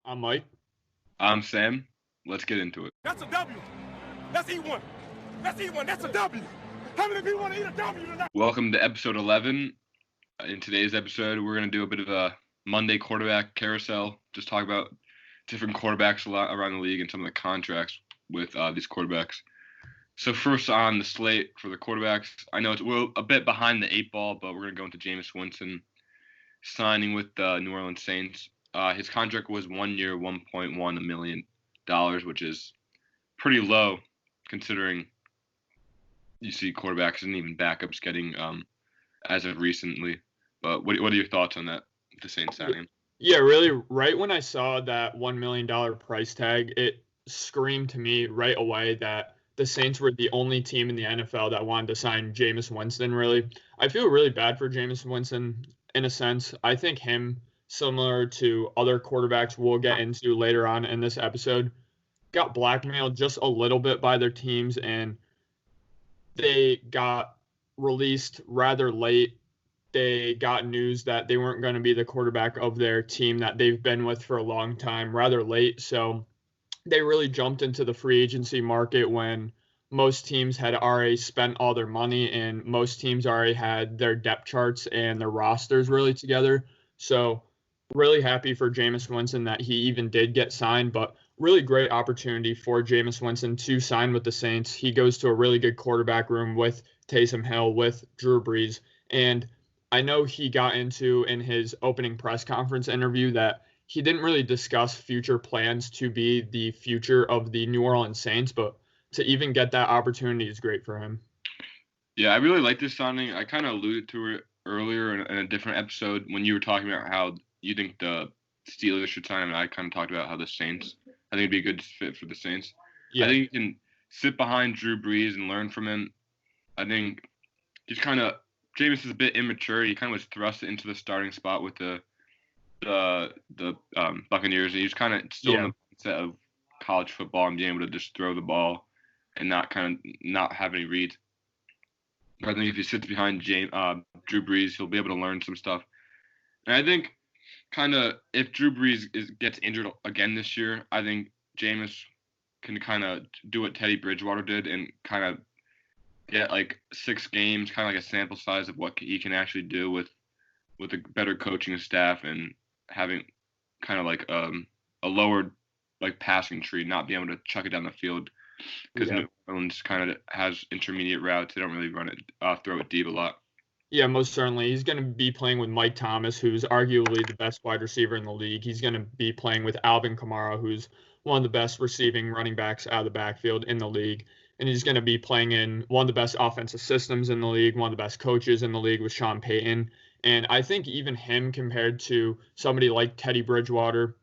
I'm Mike. I'm Sam. Let's get into it. That's a W. Let's eat one. Let's eat one. That's a W. How many people want to eat a W tonight? Welcome to episode 11. In today's episode, we're going to do a bit of a Monday quarterback carousel. Just talk about different quarterbacks around the league and some of the contracts with these quarterbacks. So first on the slate for the quarterbacks, I know we're a bit behind the 8 ball, but we're going to go into Jameis Winston signing with the New Orleans Saints. His contract was 1 year, $1.1 million, which is pretty low considering you see quarterbacks and even backups getting as of recently. But what are your thoughts on that, the Saints signing? Yeah, really, right when I saw that $1 million price tag, it screamed to me right away that the Saints were the only team in the NFL that wanted to sign Jameis Winston, really. I feel really bad for Jameis Winston in a sense. I think him, similar to other quarterbacks we'll get into later on in this episode, got blackmailed just a little bit by their teams, and they got released rather late. They got news that they weren't going to be the quarterback of their team that they've been with for a long time rather late. So they really jumped into the free agency market when most teams had already spent all their money and most teams already had their depth charts and their rosters really together. So really happy for Jameis Winston that he even did get signed, but really great opportunity for Jameis Winston to sign with the Saints. He goes to a really good quarterback room with Taysom Hill, with Drew Brees. And I know he got into in his opening press conference interview that he didn't really discuss future plans to be the future of the New Orleans Saints, but to even get that opportunity is great for him. Yeah, I really like this signing. I kind of alluded to it earlier in a different episode when you were talking about how you think the Steelers should sign him, and I kind of talked about how the Saints, I think it'd be a good fit for the Saints. Yeah. I think you can sit behind Drew Brees and learn from him. I think Jameis is a bit immature. He kind of was thrust into the starting spot with the Buccaneers, and he's kind of still in the mindset of college football and being able to just throw the ball and not have any reads. But I think if he sits behind Drew Brees, he'll be able to learn some stuff. And I think if Drew Brees gets injured again this year, I think Jameis can kind of do what Teddy Bridgewater did and kind of get like 6 games, kind of like a sample size of what he can actually do with a better coaching staff and having kind of like a lower like passing tree, not being able to chuck it down the field because New Orleans kind of has intermediate routes. They don't really throw it deep a lot. Yeah, most certainly. He's going to be playing with Mike Thomas, who's arguably the best wide receiver in the league. He's going to be playing with Alvin Kamara, who's one of the best receiving running backs out of the backfield in the league. And he's going to be playing in one of the best offensive systems in the league, one of the best coaches in the league with Sean Payton. And I think even him compared to somebody like Teddy Bridgewater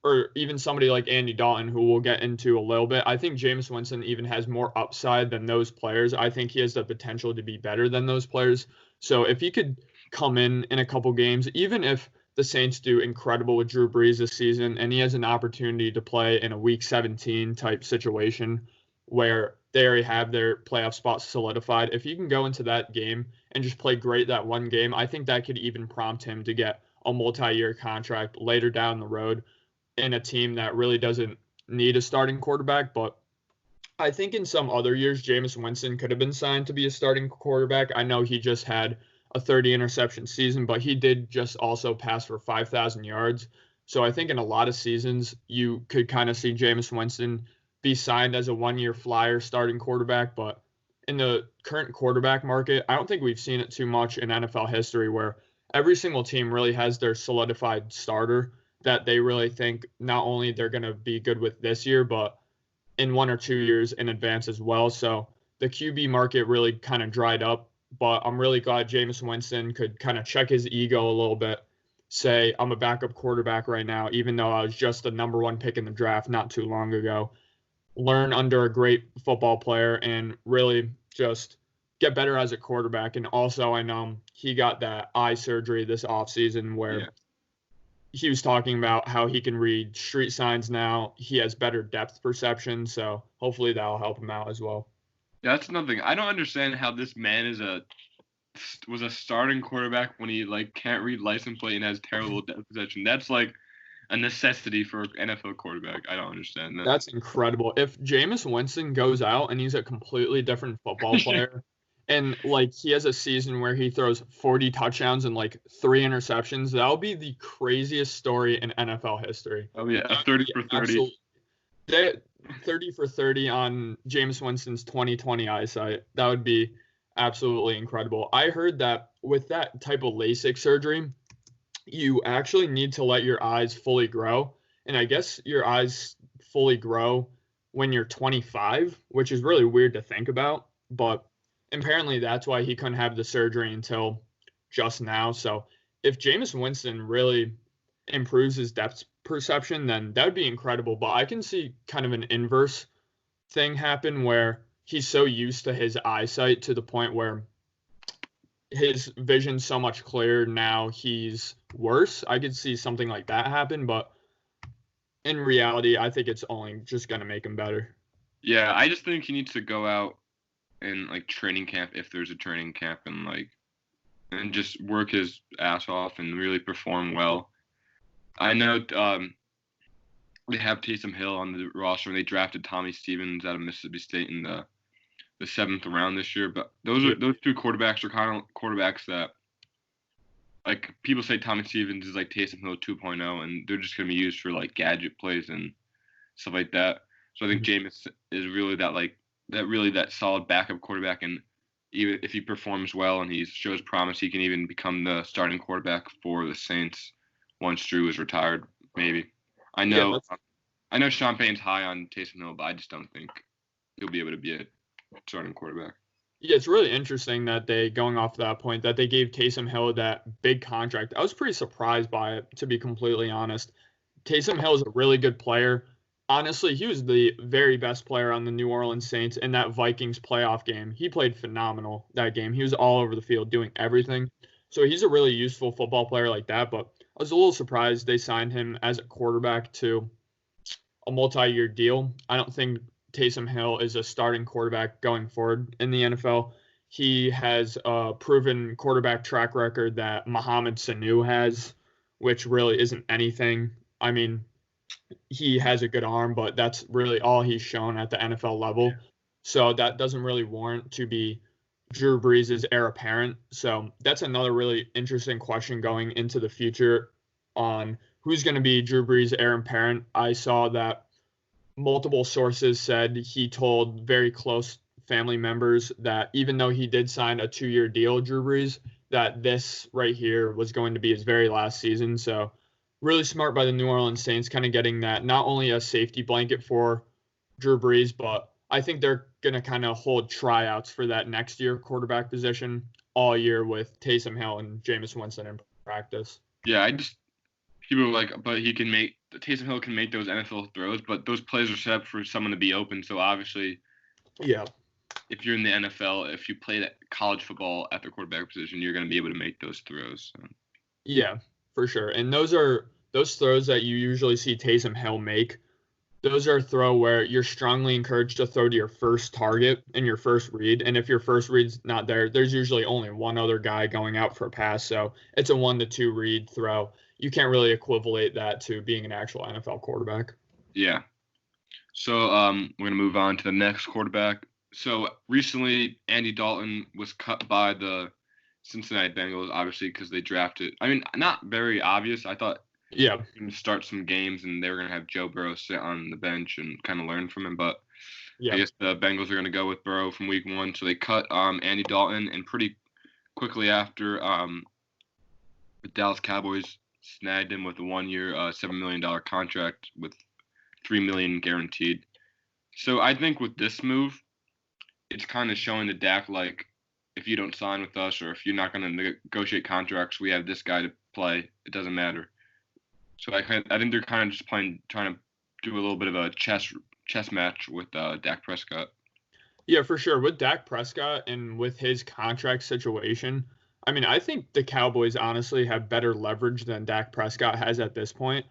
or even somebody like Andy Dalton, who we'll get into a little bit, I think Jameis Winston even has more upside than those players. I think he has the potential to be better than those players. So if he could come in a couple games, even if the Saints do incredible with Drew Brees this season and he has an opportunity to play in a Week 17 type situation where they already have their playoff spot solidified, if he can go into that game and just play great that one game, I think that could even prompt him to get a multi-year contract later down the road in a team that really doesn't need a starting quarterback. But I think in some other years, Jameis Winston could have been signed to be a starting quarterback. I know he just had a 30 interception season, but he did just also pass for 5,000 yards. So I think in a lot of seasons, you could kind of see Jameis Winston be signed as a one-year flyer starting quarterback. But in the current quarterback market, I don't think we've seen it too much in NFL history where every single team really has their solidified starter that they really think not only they're going to be good with this year, but in 1 or 2 years in advance as well. So the QB market really kind of dried up, but I'm really glad Jameis Winston could kind of check his ego a little bit, say, I'm a backup quarterback right now, even though I was just the number 1 pick in the draft not too long ago. Learn under a great football player and really just get better as a quarterback. And also, I know he got that eye surgery this offseason where he was talking about how he can read street signs now. He has better depth perception, so hopefully that'll help him out as well. Yeah, that's another thing. I don't understand how this man was a starting quarterback when he can't read license plate and has terrible depth perception. That's a necessity for an NFL quarterback. I don't understand that. That's incredible. If Jameis Winston goes out and he's a completely different football player, and like he has a season where he throws 40 touchdowns and like 3 interceptions, that'll be the craziest story in NFL history. Oh yeah, a 30 for 30. 30 for 30 on Jameis Winston's 2020 eyesight. That would be absolutely incredible. I heard that with that type of LASIK surgery, you actually need to let your eyes fully grow. And I guess your eyes fully grow when you're 25, which is really weird to think about. But apparently that's why he couldn't have the surgery until just now. So if Jameis Winston really improves his depth perception, then that would be incredible. But I can see kind of an inverse thing happen where he's so used to his eyesight to the point where his vision's so much clearer now he's worse. I could see something like that happen, but in reality, I think it's only just going to make him better. Yeah, I just think he needs to go out in like training camp, if there's a training camp, and just work his ass off and really perform well. I know they have Taysom Hill on the roster, and they drafted Tommy Stevens out of Mississippi State in the 7th round this year. But those two quarterbacks are kind of quarterbacks that, like, people say Tommy Stevens is like Taysom Hill 2.0, and they're just going to be used for like gadget plays and stuff like that. So I think Jameis is really that solid backup quarterback, and even if he performs well and he shows promise, he can even become the starting quarterback for the Saints once Drew is retired, maybe. I know Sean Payne's high on Taysom Hill, but I just don't think he'll be able to be a starting quarterback. Yeah, it's really interesting that going off that point, that they gave Taysom Hill that big contract. I was pretty surprised by it, to be completely honest. Taysom Hill is a really good player. Honestly, he was the very best player on the New Orleans Saints in that Vikings playoff game. He played phenomenal that game. He was all over the field doing everything. So he's a really useful football player like that, but I was a little surprised they signed him as a quarterback to a multi-year deal. I don't think Taysom Hill is a starting quarterback going forward in the NFL. He has a proven quarterback track record that Mohamed Sanu has, which really isn't anything. I mean, he has a good arm, but that's really all he's shown at the NFL level. So that doesn't really warrant to be Drew Brees' heir apparent. So that's another really interesting question going into the future on who's going to be Drew Brees' heir apparent. I saw that multiple sources said he told very close family members that even though he did sign a 2-year deal, Drew Brees, that this right here was going to be his very last season. So really smart by the New Orleans Saints, kind of getting that not only a safety blanket for Drew Brees, but I think they're going to kind of hold tryouts for that next year quarterback position all year with Taysom Hill and Jameis Winston in practice. Yeah, people are like, but Taysom Hill can make those NFL throws, but those plays are set up for someone to be open. So obviously, yeah, if you're in the NFL, if you played college football at the quarterback position, you're going to be able to make those throws. So. Yeah, for sure. And those throws that you usually see Taysom Hill make. Those are a throw where you're strongly encouraged to throw to your first target in your first read. And if your first read's not there, there's usually only one other guy going out for a pass. So it's a 1 to 2 read throw. You can't really equivalent that to being an actual NFL quarterback. Yeah. So we're going to move on to the next quarterback. So recently, Andy Dalton was cut by the Cincinnati Bengals, obviously, because they drafted. I mean, not very obvious. I thought they were going to start some games and they were going to have Joe Burrow sit on the bench and kind of learn from him. But I guess the Bengals are going to go with Burrow from week 1. So they cut Andy Dalton, and pretty quickly after, the Dallas Cowboys snagged him with a 1-year, $7 million contract with $3 million guaranteed. So I think with this move, it's kind of showing to Dak, like, if you don't sign with us or if you're not going to negotiate contracts, we have this guy to play. It doesn't matter. So I think they're kind of just trying to do a little bit of a chess match with Dak Prescott. Yeah, for sure. With Dak Prescott and with his contract situation, I mean, I think the Cowboys honestly have better leverage than Dak Prescott has at this point.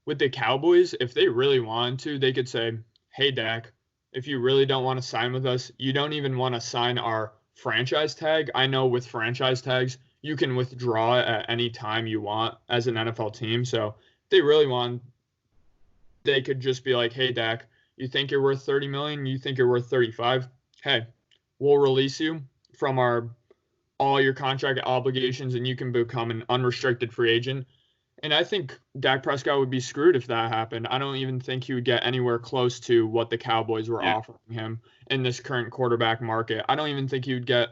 With the Cowboys, if they really wanted to, they could say, hey, Dak, if you really don't want to sign with us, you don't even want to sign our franchise tag. I know with franchise tags, you can withdraw at any time you want as an NFL team. So if they really want they could just be like, hey, Dak, you think you're worth 30 million? You think you're worth 35? Hey, we'll release you from all your contract obligations and you can become an unrestricted free agent. And I think Dak Prescott would be screwed if that happened. I don't even think he would get anywhere close to what the Cowboys were offering him in this current quarterback market. I don't even think he would get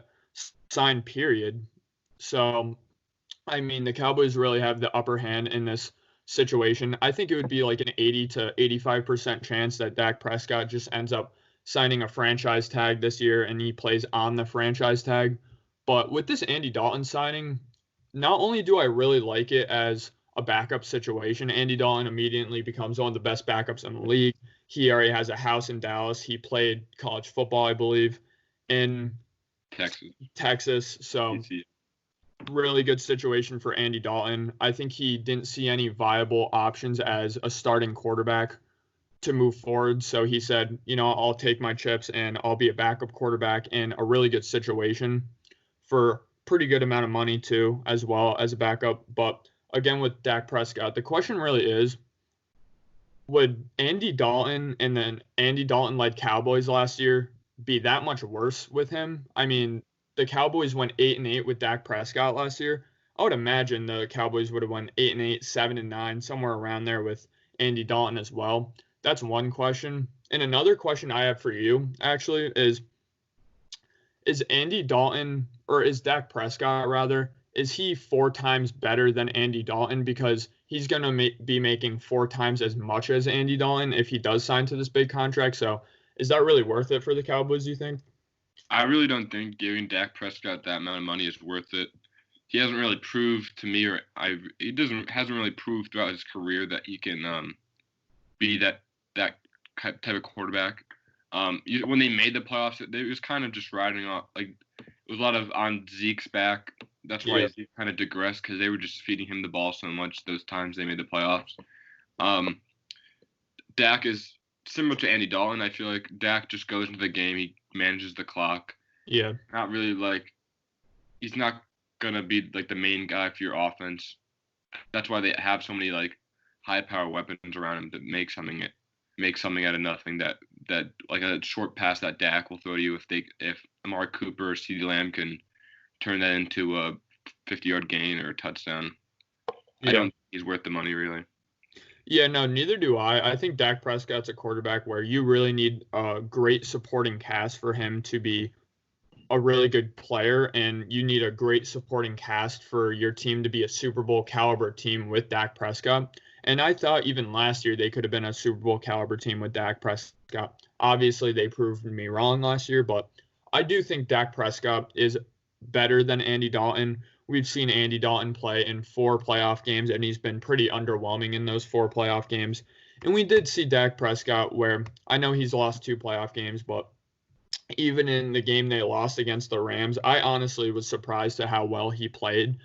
signed, period. So, I mean, the Cowboys really have the upper hand in this situation. I think it would be like an 80 to 85% chance that Dak Prescott just ends up signing a franchise tag this year and he plays on the franchise tag. But with this Andy Dalton signing, not only do I really like it as a backup situation, Andy Dalton immediately becomes one of the best backups in the league. He already has a house in Dallas. He played college football, I believe, in Texas. So really good situation for Andy Dalton. I think he didn't see any viable options as a starting quarterback to move forward. So he said, I'll take my chips and I'll be a backup quarterback in a really good situation for pretty good amount of money too, as well as a backup. But again, with Dak Prescott, the question really is, would Andy Dalton and then Andy Dalton-led Cowboys last year be that much worse with him? I mean, the Cowboys went 8-8 with Dak Prescott last year. I would imagine the Cowboys would have won 8-8, 7-9, somewhere around there with Andy Dalton as well. That's one question. And another question I have for you, actually, is Andy Dalton, or is Dak Prescott, rather, is he 4 times better than Andy Dalton? Because he's going to be making 4 times as much as Andy Dalton if he does sign to this big contract. So is that really worth it for the Cowboys, do you think? I really don't think giving Dak Prescott that amount of money is worth it. He hasn't really proved to me, hasn't really proved throughout his career that he can be that type of quarterback. When they made the playoffs, it was kind of just riding off, like it was a lot of on Zeke's back. That's why he kind of digressed, because they were just feeding him the ball so much those times they made the playoffs. Dak is similar to Andy Dalton. I feel like Dak just goes into the game. He manages the clock. Yeah. Not really he's not going to be like the main guy for your offense. That's why they have so many high power weapons around him that make something out of nothing, that like a short pass that Dak will throw to you if Amari Cooper or CeeDee Lamb can turn that into a 50-yard gain or a touchdown. Yeah. I don't think he's worth the money, really. Yeah, no, neither do I. I think Dak Prescott's a quarterback where you really need a great supporting cast for him to be a really good player, and you need a great supporting cast for your team to be a Super Bowl caliber team with Dak Prescott. And I thought even last year they could have been a Super Bowl caliber team with Dak Prescott. Obviously, they proved me wrong last year, but I do think Dak Prescott is better than Andy Dalton. We've seen Andy Dalton play in 4 playoff games, and he's been pretty underwhelming in those 4 playoff games. And we did see Dak Prescott, where I know he's lost 2 playoff games, but even in the game they lost against the Rams, I honestly was surprised at how well he played.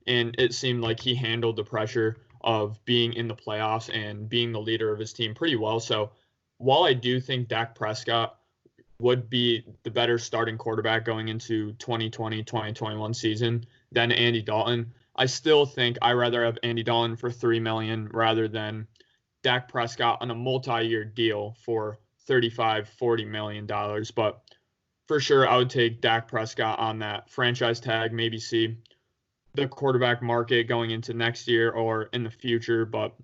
And it seemed like he handled the pressure of being in the playoffs and being the leader of his team pretty well. So while I do think Dak Prescott would be the better starting quarterback going into 2020-2021 season than Andy Dalton, I still think I'd rather have Andy Dalton for $3 million rather than Dak Prescott on a multi-year deal for $35-40 million. But for sure, I would take Dak Prescott on that franchise tag, maybe see the quarterback market going into next year or in the future. But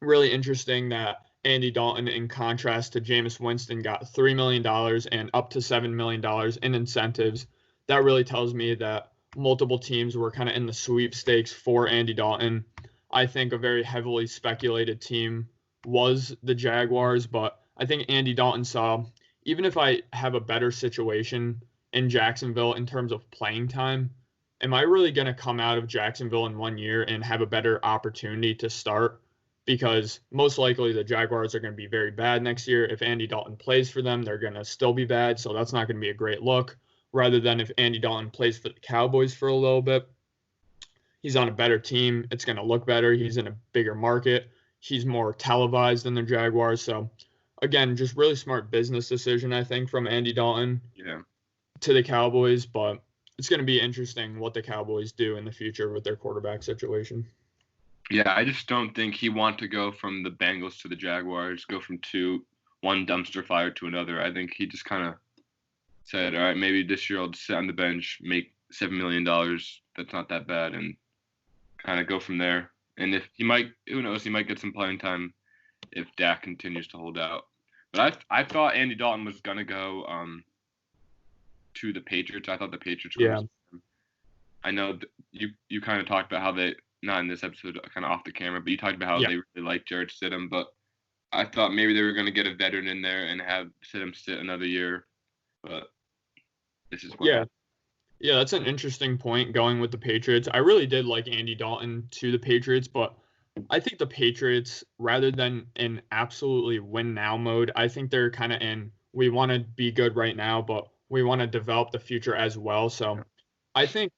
really interesting that Andy Dalton, in contrast to Jameis Winston, got $3 million and up to $7 million in incentives. That really tells me that multiple teams were kind of in the sweepstakes for Andy Dalton. I think a very heavily speculated team was the Jaguars, but I think Andy Dalton saw, even if I have a better situation in Jacksonville in terms of playing time, am I really going to come out of Jacksonville in 1 year and have a better opportunity to start? Because most likely the Jaguars are going to be very bad next year. If Andy Dalton plays for them, they're going to still be bad, so that's not going to be a great look. Rather than if Andy Dalton plays for the Cowboys for a little bit, he's on a better team. It's going to look better. He's in a bigger market. He's more televised than the Jaguars. So, again, just really smart business decision, I think, from Andy Dalton to the Cowboys. But it's going to be interesting what the Cowboys do in the future with their quarterback situation. Yeah, I just don't think he want to go from the Bengals to the Jaguars, go from one dumpster fire to another. I think he just kind of said, all right, maybe this year I'll just sit on the bench, make $7 million. That's not that bad, and kind of go from there. And if he might, who knows, he might get some playing time if Dak continues to hold out. But I thought Andy Dalton was gonna go to the Patriots. I thought the Patriots were. Yeah. I know you kind of talked about how they, not in this episode, kind of off the camera, but you talked about how they really liked Jarrett Stidham. But I thought maybe they were going to get a veteran in there and have Stidham sit another year. But this is what happened. Yeah, that's an interesting point going with the Patriots. I really did like Andy Dalton to the Patriots, but I think the Patriots, rather than in absolutely win now mode, I think they're kind of in we want to be good right now, but we want to develop the future as well. So I think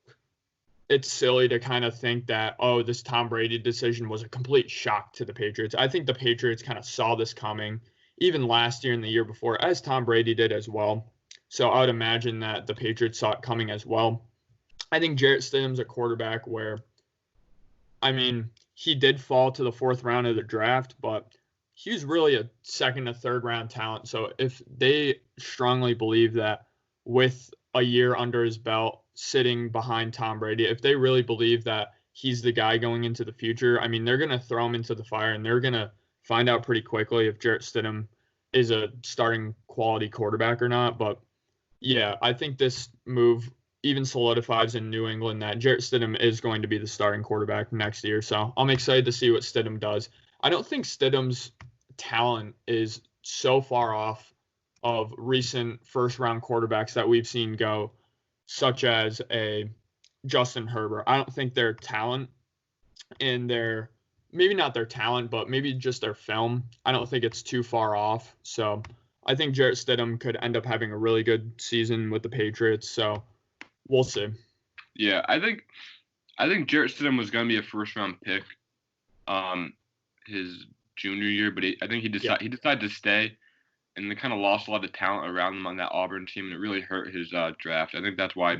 it's silly to kind of think that, oh, this Tom Brady decision was a complete shock to the Patriots. I think the Patriots kind of saw this coming even last year and the year before, as Tom Brady did as well. So I would imagine that the Patriots saw it coming as well. I think Jarrett Stidham's a quarterback where, I mean, he did fall to the 4th round of the draft, but he was really a 2nd to 3rd round talent. So if they strongly believe that with a year under his belt, sitting behind Tom Brady, if they really believe that he's the guy going into the future, I mean, they're going to throw him into the fire, and they're going to find out pretty quickly if Jarrett Stidham is a starting quality quarterback or not. But yeah, I think this move even solidifies in New England that Jarrett Stidham is going to be the starting quarterback next year. So I'm excited to see what Stidham does. I don't think Stidham's talent is so far off of recent first-round quarterbacks that we've seen go, such as a Justin Herbert. I don't think their talent and maybe not their talent, but maybe just their film, I don't think it's too far off. So I think Jarrett Stidham could end up having a really good season with the Patriots. So we'll see. Yeah, I think Jarrett Stidham was going to be a first-round pick his junior year, but I think he decided to stay. And they kind of lost a lot of talent around him on that Auburn team, and it really hurt his draft. I think that's why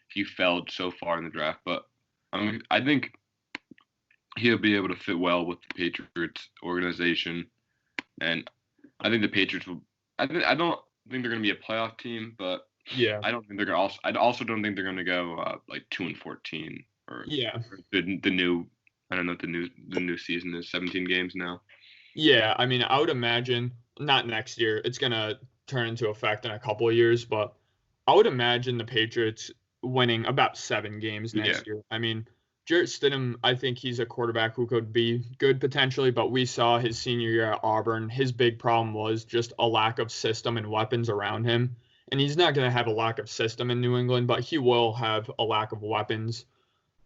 he fell so far in the draft. But I think he'll be able to fit well with the Patriots organization, and I think the Patriots will. I don't think they're going to be a playoff team, but yeah, I don't think they're going to. I also don't think they're going to go like 2-14 or the new. I don't know what the new season is. 17 games now. Yeah, I mean, I would imagine not next year. It's going to turn into effect in a couple of years, but I would imagine the Patriots winning about 7 games next year. I mean, Jarrett Stidham, I think he's a quarterback who could be good potentially, but we saw his senior year at Auburn. His big problem was just a lack of system and weapons around him. And he's not going to have a lack of system in New England, but he will have a lack of weapons.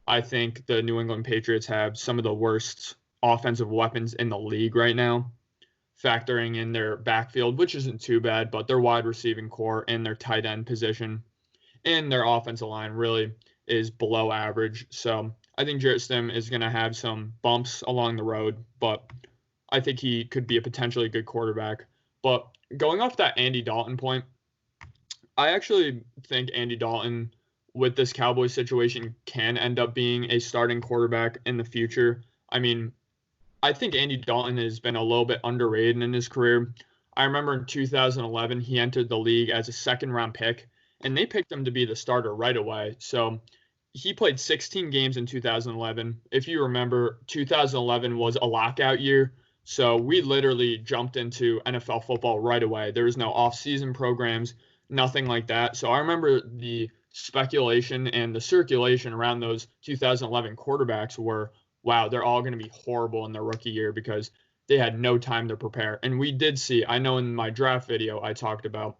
I think the New England Patriots have some of the worst offensive weapons in the league right now, factoring in their backfield, which isn't too bad, but their wide receiving core and their tight end position and their offensive line really is below average. So I think Jarrett Stidham is going to have some bumps along the road, but I think he could be a potentially good quarterback. But going off that Andy Dalton point, I actually think Andy Dalton with this Cowboys situation can end up being a starting quarterback in the future. I mean, I think Andy Dalton has been a little bit underrated in his career. I remember in 2011, he entered the league as a 2nd-round pick, and they picked him to be the starter right away. So he played 16 games in 2011. If you remember, 2011 was a lockout year, so we literally jumped into NFL football right away. There was no off-season programs, nothing like that. So I remember the speculation and the circulation around those 2011 quarterbacks were, wow, they're all going to be horrible in their rookie year because they had no time to prepare. And we did see, I know in my draft video I talked about,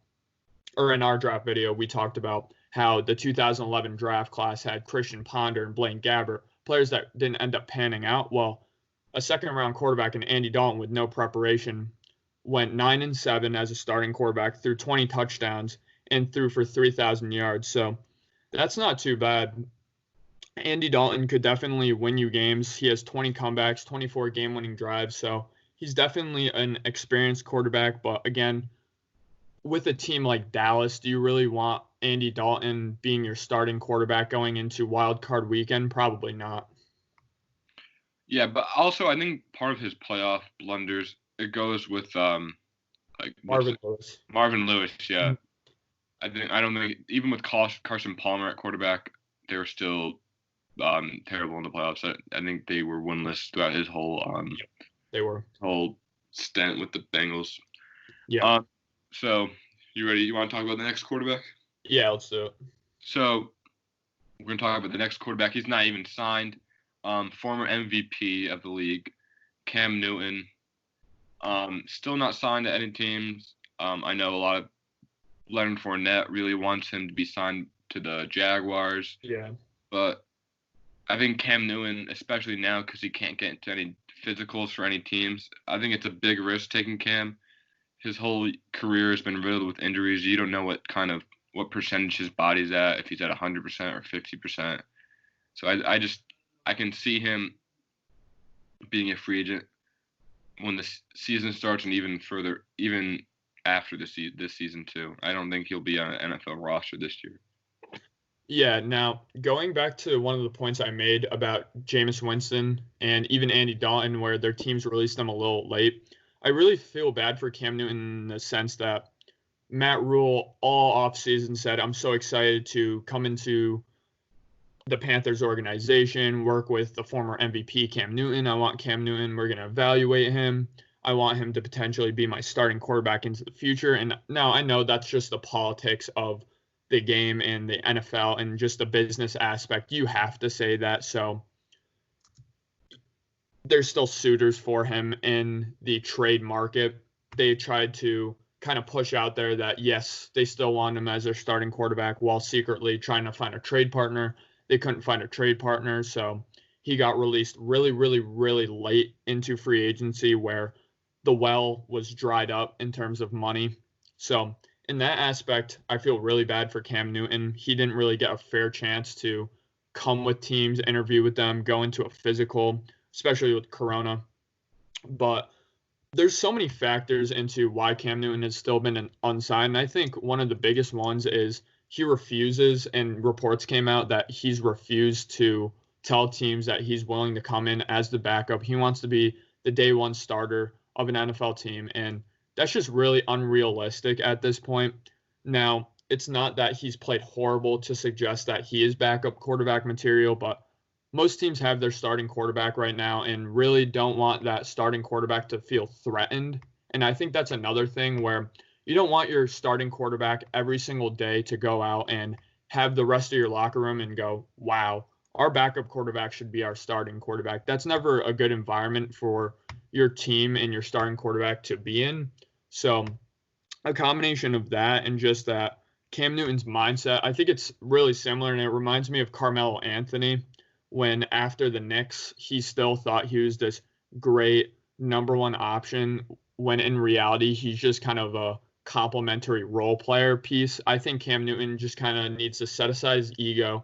or in our draft video, we talked about how the 2011 draft class had Christian Ponder and Blaine Gabbert, players that didn't end up panning out. Well, a 2nd-round quarterback in Andy Dalton with no preparation went 9-7 as a starting quarterback, threw 20 touchdowns, and threw for 3,000 yards. So that's not too bad. Andy Dalton could definitely win you games. He has 20 comebacks, 24 game-winning drives, so he's definitely an experienced quarterback. But again, with a team like Dallas, do you really want Andy Dalton being your starting quarterback going into Wild Card Weekend? Probably not. Yeah, but also I think part of his playoff blunders, it goes with Marvin Lewis. Marvin Lewis, yeah. Mhm. I don't think even with Carson Palmer at quarterback, they were still terrible in the playoffs. I think they were winless throughout his They were. whole stint with the Bengals. Yeah. So you ready? You want to talk about the next quarterback? Yeah, let's do it. So we're gonna talk about the next quarterback. He's not even signed. Former MVP of the league, Cam Newton. Still not signed to any teams. I know a lot of Leonard Fournette really wants him to be signed to the Jaguars. Yeah. But I think Cam Newton, especially now because he can't get into any physicals for any teams, I think it's a big risk taking Cam. His whole career has been riddled with injuries. You don't know what percentage his body's at, if he's at 100% or 50%. So I can see him being a free agent when the season starts and even further, even after this season too. I don't think he'll be on an NFL roster this year. Yeah, now going back to one of the points I made about Jameis Winston and even Andy Dalton, where their teams released them a little late, I really feel bad for Cam Newton in the sense that Matt Rule all offseason said, I'm so excited to come into the Panthers organization, work with the former MVP Cam Newton. I want Cam Newton. We're going to evaluate him. I want him to potentially be my starting quarterback into the future. And now I know that's just the politics of the game and the NFL and just the business aspect. You have to say that. So there's still suitors for him in the trade market. They tried to kind of push out there that, yes, they still want him as their starting quarterback while secretly trying to find a trade partner. They couldn't find a trade partner, so he got released really, really, really late into free agency where the well was dried up in terms of money. So in that aspect, I feel really bad for Cam Newton. He didn't really get a fair chance to come with teams, interview with them, go into a physical, especially with Corona. But there's so many factors into why Cam Newton has still been unsigned. And I think one of the biggest ones is he refuses, and reports came out that he's refused to tell teams that he's willing to come in as the backup. He wants to be the day one starter of an NFL team, and that's just really unrealistic at this point. Now, it's not that he's played horrible to suggest that he is backup quarterback material, but most teams have their starting quarterback right now and really don't want that starting quarterback to feel threatened. And I think that's another thing where you don't want your starting quarterback every single day to go out and have the rest of your locker room and go, wow, our backup quarterback should be our starting quarterback. That's never a good environment for your team and your starting quarterback to be in. So a combination of that and just that Cam Newton's mindset, I think it's really similar, and it reminds me of Carmelo Anthony when after the Knicks, he still thought he was this great number one option when in reality, he's just kind of a complimentary role player piece. I think Cam Newton just kind of needs to set aside his ego,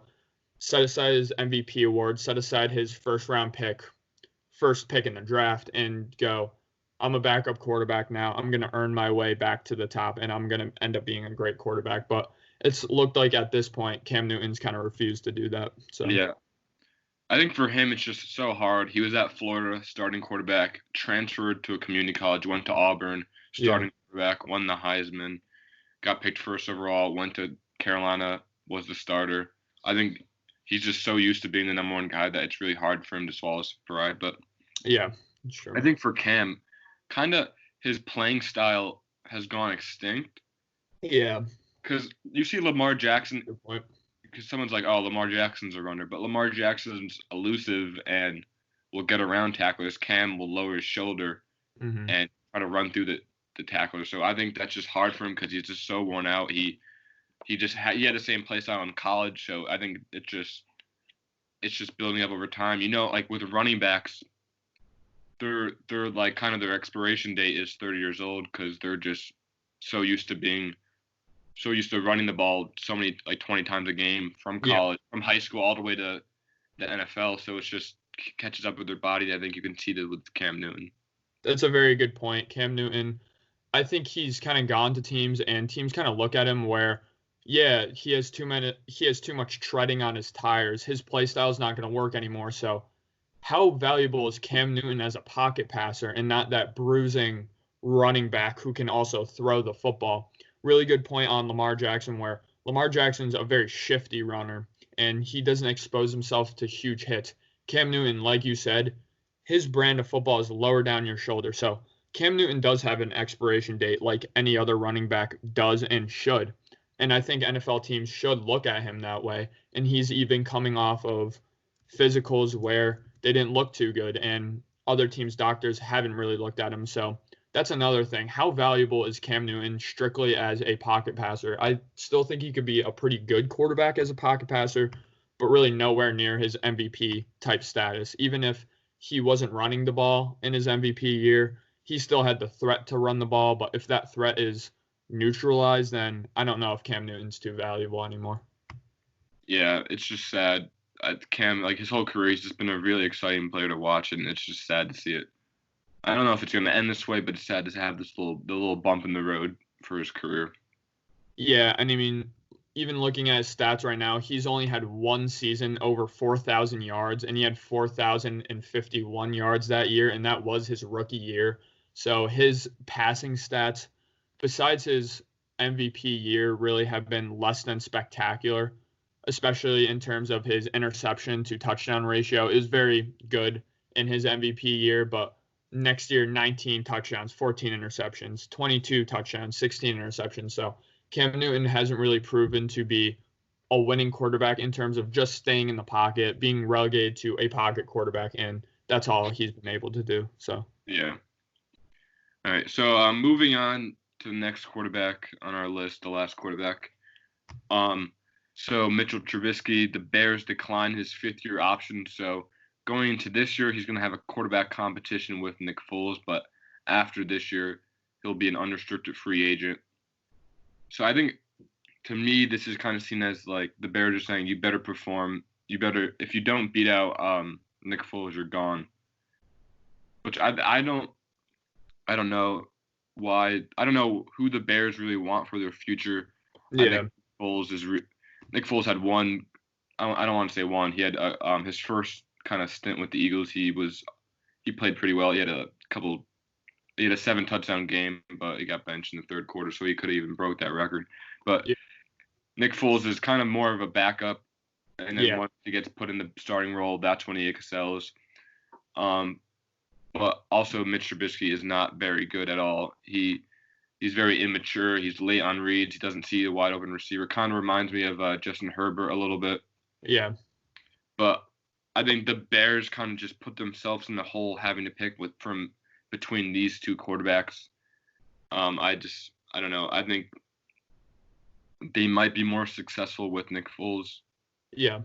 set aside his MVP award, set aside his first pick in the draft, and go, I'm a backup quarterback now. I'm going to earn my way back to the top, and I'm going to end up being a great quarterback. But it's looked like at this point, Cam Newton's kind of refused to do that. So yeah. I think for him, it's just so hard. He was at Florida, starting quarterback, transferred to a community college, went to Auburn, starting quarterback, won the Heisman, got picked first overall, went to Carolina, was the starter. I think he's just so used to being the number one guy that it's really hard for him to swallow his pride. But yeah, sure. I think for Cam, kind of his playing style has gone extinct. Yeah. Because you see Lamar Jackson, because someone's like, oh, Lamar Jackson's a runner. But Lamar Jackson's elusive and will get around tacklers. Cam will lower his shoulder and try to run through the tackler. So I think that's just hard for him because he's just so worn out. He had the same play style in college. So I think it's just building up over time. You know, like with running backs, they're like kind of their expiration date is 30 years old because they're just so used to running the ball so many, like 20 times a game from college, from high school all the way to the NFL. So it's just catches up with their body. I think you can see that with Cam Newton. That's a very good point. Cam Newton, I think he's kind of gone to teams and teams kind of look at him where, yeah, he has too much treading on his tires. His play style is not going to work anymore. So how valuable is Cam Newton as a pocket passer and not that bruising running back who can also throw the football? Really good point on Lamar Jackson, where Lamar Jackson's a very shifty runner and he doesn't expose himself to huge hits. Cam Newton, like you said, his brand of football is lower down your shoulder. So Cam Newton does have an expiration date like any other running back does and should. And I think NFL teams should look at him that way. And he's even coming off of physicals where they didn't look too good, and other teams' doctors haven't really looked at him. So that's another thing. How valuable is Cam Newton strictly as a pocket passer? I still think he could be a pretty good quarterback as a pocket passer, but really nowhere near his MVP type status. Even if he wasn't running the ball in his MVP year, he still had the threat to run the ball. But if that threat is neutralized, then I don't know if Cam Newton's too valuable anymore. Yeah, it's just sad. Cam, like his whole career, he's just been a really exciting player to watch, and it's just sad to see it. I don't know if it's going to end this way, but it's sad to have the little bump in the road for his career. Yeah, and I mean, even looking at his stats right now, he's only had one season over 4,000 yards, and he had 4,051 yards that year, and that was his rookie year. So his passing stats, besides his MVP year, really have been less than spectacular, especially in terms of his interception to touchdown ratio. It was very good in his MVP year, but next year, 19 touchdowns, 14 interceptions, 22 touchdowns, 16 interceptions. So Cam Newton hasn't really proven to be a winning quarterback in terms of just staying in the pocket, being relegated to a pocket quarterback, and that's all he's been able to do. So yeah. All right, so moving on to the next quarterback on our list, the last quarterback. So Mitchell Trubiksy, the Bears declined his fifth-year option. So going into this year, he's going to have a quarterback competition with Nick Foles. But after this year, he'll be an unrestricted free agent. So I think, to me, this is kind of seen as like the Bears are saying, you better perform. You better, if you don't beat out Nick Foles, you're gone. Which I don't know why. I don't know who the Bears really want for their future. yeah. I think Nick Foles had one. I don't want to say one. He had his first kind of stint with the Eagles. He played pretty well. He had a 7-touchdown game, but he got benched in the third quarter, so he could have even broke that record. But yeah. Nick Foles is kind of more of a backup, and then once he gets put in the starting role, that's when he excels. But also Mitch Trubisky is not very good at all. He's very immature. He's late on reads. He doesn't see a wide open receiver. Kind of reminds me of Justin Herbert a little bit. Yeah. But I think the Bears kind of just put themselves in the hole having to pick from between these two quarterbacks. I don't know. I think they might be more successful with Nick Foles. Yeah.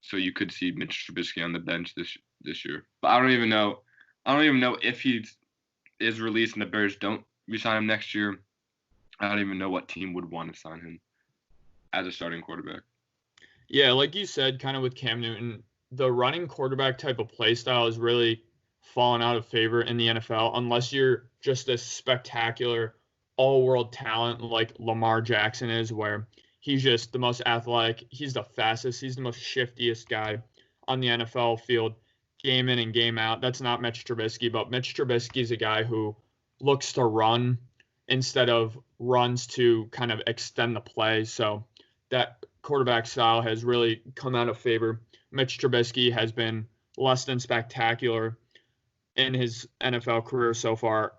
So you could see Mitch Trubisky on the bench this year. But I don't even know if he is released and the Bears don't resign him next year. I don't even know what team would want to sign him as a starting quarterback. Yeah, like you said, kind of with Cam Newton, the running quarterback type of play style is really fallen out of favor in the NFL unless you're just this spectacular all-world talent like Lamar Jackson is, where he's just the most athletic, he's the fastest, he's the most shiftiest guy on the NFL field, game in and game out. That's not Mitch Trubisky, but Mitch Trubisky is a guy who looks to run instead of runs to kind of extend the play. So that quarterback style has really come out of favor. Mitch Trubisky has been less than spectacular in his NFL career so far.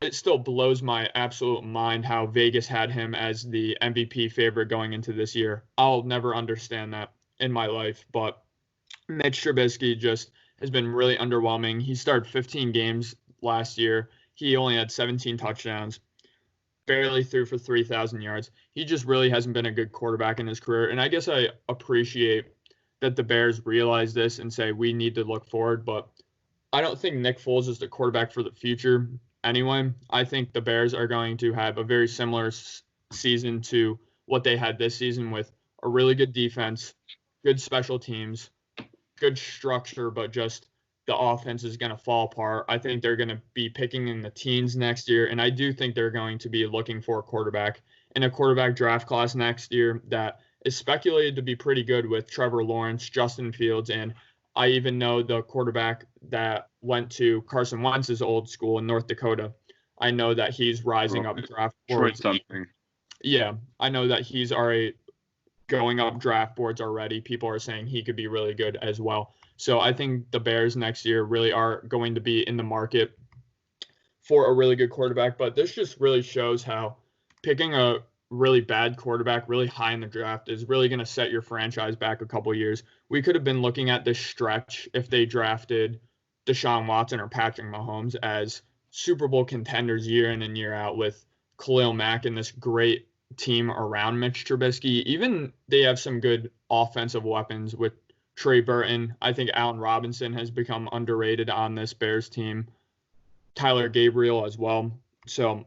It still blows my absolute mind how Vegas had him as the MVP favorite going into this year. I'll never understand that in my life, but Mitch Trubisky just has been really underwhelming. He started 15 games last year. He only had 17 touchdowns, barely threw for 3,000 yards. He just really hasn't been a good quarterback in his career. And I guess I appreciate that the Bears realize this and say we need to look forward, but I don't think Nick Foles is the quarterback for the future anyway. I think the Bears are going to have a very similar season to what they had this season, with a really good defense, good special teams, good structure, but just the offense is going to fall apart. I think they're going to be picking in the teens next year, and I do think they're going to be looking for a quarterback in a quarterback draft class next year that is speculated to be pretty good, with Trevor Lawrence, Justin Fields, and I even know the quarterback that went to Carson Wentz's old school in North Dakota. I know that he's rising up draft boards. Something. Yeah, I know that he's already going up draft boards already. People are saying he could be really good as well. So I think the Bears next year really are going to be in the market for a really good quarterback. But this just really shows how picking a really bad quarterback really high in the draft is really going to set your franchise back a couple years. We could have been looking at this stretch if they drafted Deshaun Watson or Patrick Mahomes as Super Bowl contenders year in and year out with Khalil Mack and this great team around Mitch Trubisky. Even they have some good offensive weapons with Trey Burton. I think Allen Robinson has become underrated on this Bears team. Tyler Gabriel as well. So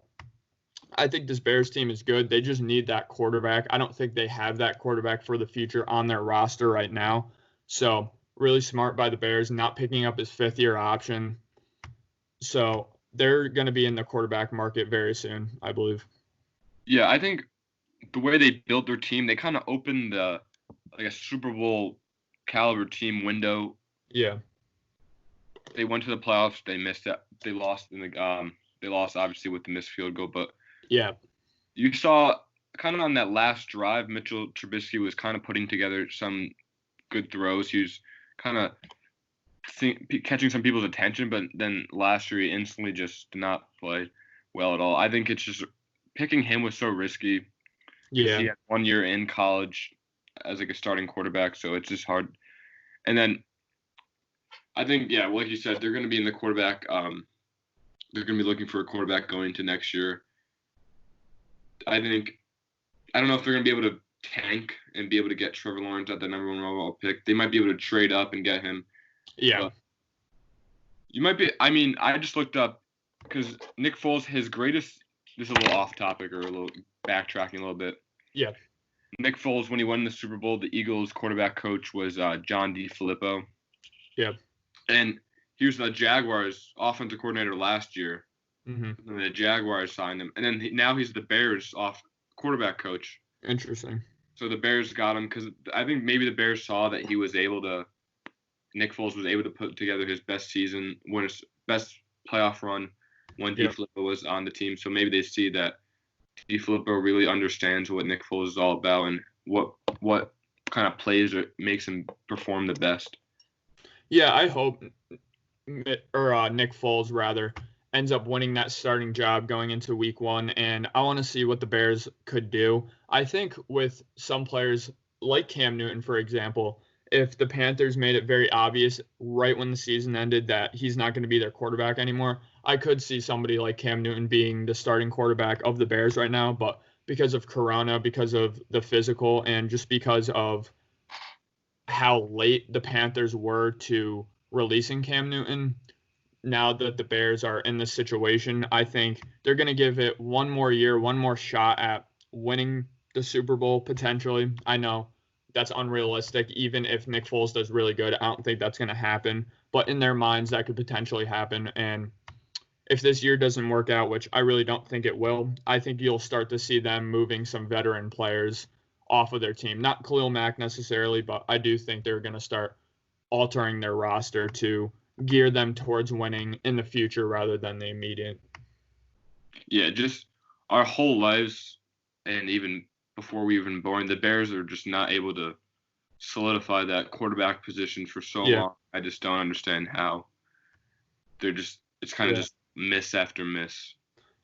I think this Bears team is good. They just need that quarterback. I don't think they have that quarterback for the future on their roster right now. So really smart by the Bears not picking up his fifth-year option. So they're going to be in the quarterback market very soon, I believe. Yeah, I think the way they built their team, they kind of opened a Super Bowl caliber team window. Yeah. They went to the playoffs. They missed it. They lost they lost obviously with the missed field goal, but yeah, you saw kind of on that last drive, Mitchell Trubisky was kind of putting together some good throws. He was kind of catching some people's attention, but then last year he instantly just did not play well at all. I think it's just picking him was so risky. Yeah. He had 1 year in college as like a starting quarterback, so it's just hard. And then I think, yeah, like you said, they're going to be in the quarterback. They're going to be looking for a quarterback going into next year. I don't know if they're going to be able to tank and be able to get Trevor Lawrence at the number 1 overall pick. They might be able to trade up and get him. Yeah. But you might be. I mean, I just looked up because Nick Foles, his greatest. This is a little off topic or a little backtracking a little bit. Yeah. Nick Foles, when he won the Super Bowl, the Eagles quarterback coach was John DeFilippo. Yeah. And he was the Jaguars offensive coordinator last year. Mm-hmm. And the Jaguars signed him. And then now he's the Bears quarterback coach. Interesting. So the Bears got him because I think maybe the Bears saw that Nick Foles was able to put together his best season, win his best playoff run when DeFilippo was on the team. So maybe they see that DeFilippo really understands what Nick Foles is all about and what kind of plays makes him perform the best. Yeah, I hope Nick Foles rather ends up winning that starting job going into week 1, and I want to see what the Bears could do. I think with some players like Cam Newton, for example, if the Panthers made it very obvious right when the season ended that he's not going to be their quarterback anymore, I could see somebody like Cam Newton being the starting quarterback of the Bears right now, but because of Corona, because of the physical, and just because of how late the Panthers were to releasing Cam Newton, now that the Bears are in this situation, I think they're going to give it one more year, one more shot at winning the Super Bowl potentially. I know that's unrealistic. Even if Nick Foles does really good, I don't think that's going to happen. But in their minds, that could potentially happen. And if this year doesn't work out, which I really don't think it will, I think you'll start to see them moving some veteran players off of their team. Not Khalil Mack necessarily, but I do think they're going to start altering their roster to gear them towards winning in the future rather than the immediate. Yeah, just our whole lives, and even before we were even born, the Bears are just not able to solidify that quarterback position for so long. I just don't understand how. It's kind of just miss after miss.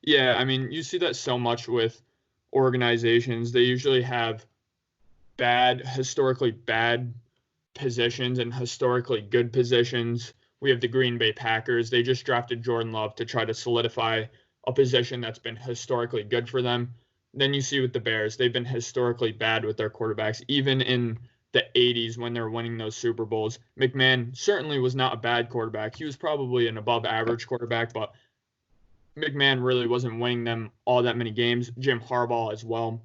Yeah, I mean, you see that so much with organizations. They usually have historically bad positions and historically good positions. We have the Green Bay Packers. They just drafted Jordan Love to try to solidify a position that's been historically good for them. Then you see with the Bears, they've been historically bad with their quarterbacks. Even in the 80s when they're winning those Super Bowls, McMahon certainly was not a bad quarterback. He was probably an above average quarterback, but McMahon really wasn't winning them all that many games. Jim Harbaugh as well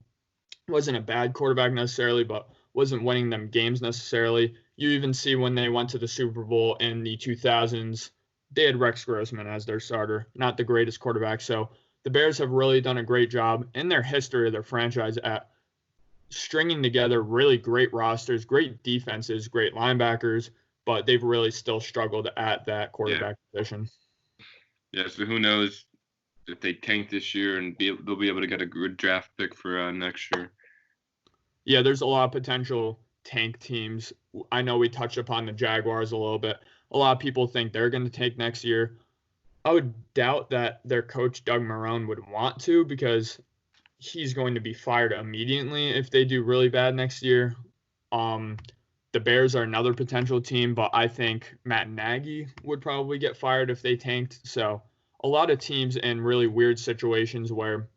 wasn't a bad quarterback necessarily, but wasn't winning them games necessarily. You even see when they went to the Super Bowl in the 2000s, they had Rex Grossman as their starter, not the greatest quarterback. So the Bears have really done a great job in their history of their franchise at stringing together really great rosters, great defenses, great linebackers, but they've really still struggled at that quarterback position. Yeah, so who knows if they tank this year and they'll be able to get a good draft pick for next year. Yeah, there's a lot of potential tank teams. I know we touched upon the Jaguars a little bit. A lot of people think they're going to tank next year. I would doubt that their coach, Doug Marrone, would want to, because he's going to be fired immediately if they do really bad next year. The Bears are another potential team, but I think Matt Nagy would probably get fired if they tanked. So a lot of teams in really weird situations where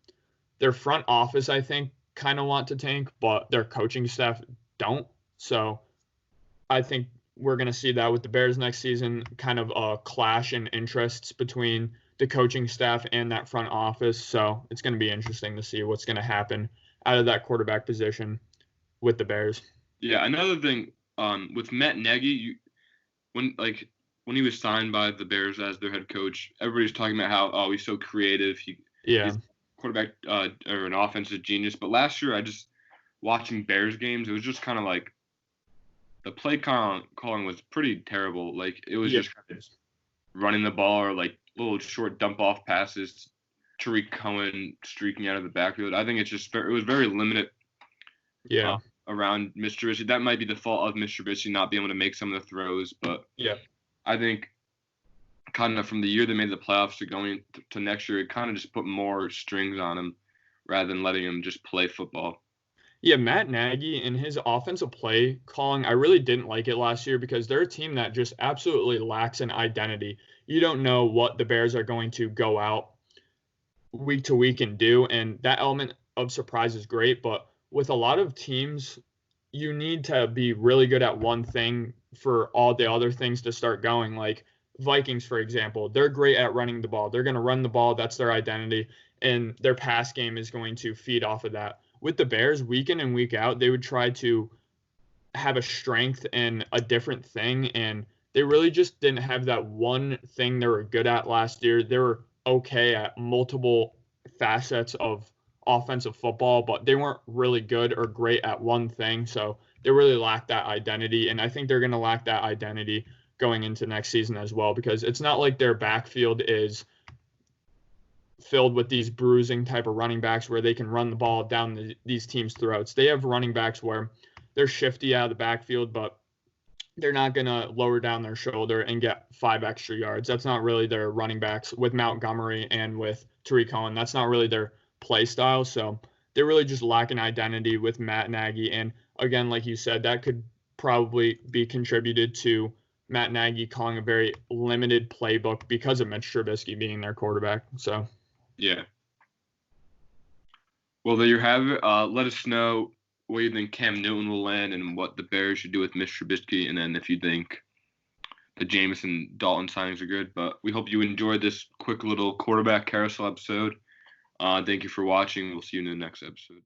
their front office, I think, kind of want to tank, but their coaching staff don't. So I think we're going to see that with the Bears next season, kind of a clash in interests between the coaching staff and that front office. So it's going to be interesting to see what's going to happen out of that quarterback position with the Bears. Yeah, another thing with Matt Nagy, when he was signed by the Bears as their head coach, everybody's talking about how he's so creative. He's a quarterback or an offensive genius. But last year, I just watching Bears games, it was just kind of like the play calling was pretty terrible. Like it was just kind of running the ball or like little short dump off passes. Tariq Cohen streaking out of the backfield. I think it was very limited. Yeah. Around Mr. Trubisky. That might be the fault of Mr. Trubisky not being able to make some of the throws, but I think kind of from the year they made the playoffs to going to next year, it kind of just put more strings on him rather than letting him just play football. Yeah, Matt Nagy and his offensive play calling, I really didn't like it last year because they're a team that just absolutely lacks an identity. You don't know what the Bears are going to go out week to week and do, and that element of surprise is great, but with a lot of teams, you need to be really good at one thing for all the other things to start going. Like Vikings, for example, they're great at running the ball. They're going to run the ball. That's their identity. And their pass game is going to feed off of that. With the Bears, week in and week out, they would try to have a strength in a different thing. And they really just didn't have that one thing they were good at last year. They were okay at multiple facets of offensive football, but they weren't really good or great at one thing. So they really lacked that identity. And I think they're going to lack that identity going into next season as well, because it's not like their backfield is filled with these bruising type of running backs where they can run the ball down these teams' throats. They have running backs where they're shifty out of the backfield, but they're not going to lower down their shoulder and get 5 extra yards. That's not really their running backs with Montgomery and with Tariq Cohen. That's not really their play style. So they really just lack an identity with Matt Nagy. And again, like you said, that could probably be contributed to Matt Nagy calling a very limited playbook because of Mitch Trubisky being their quarterback. So, yeah. Well, there you have it. Let us know where you think Cam Newton will land and what the Bears should do with Mitch Trubisky, and then if you think the Jameis and Dalton signings are good. But we hope you enjoyed this quick little quarterback carousel episode. Thank you for watching. We'll see you in the next episode.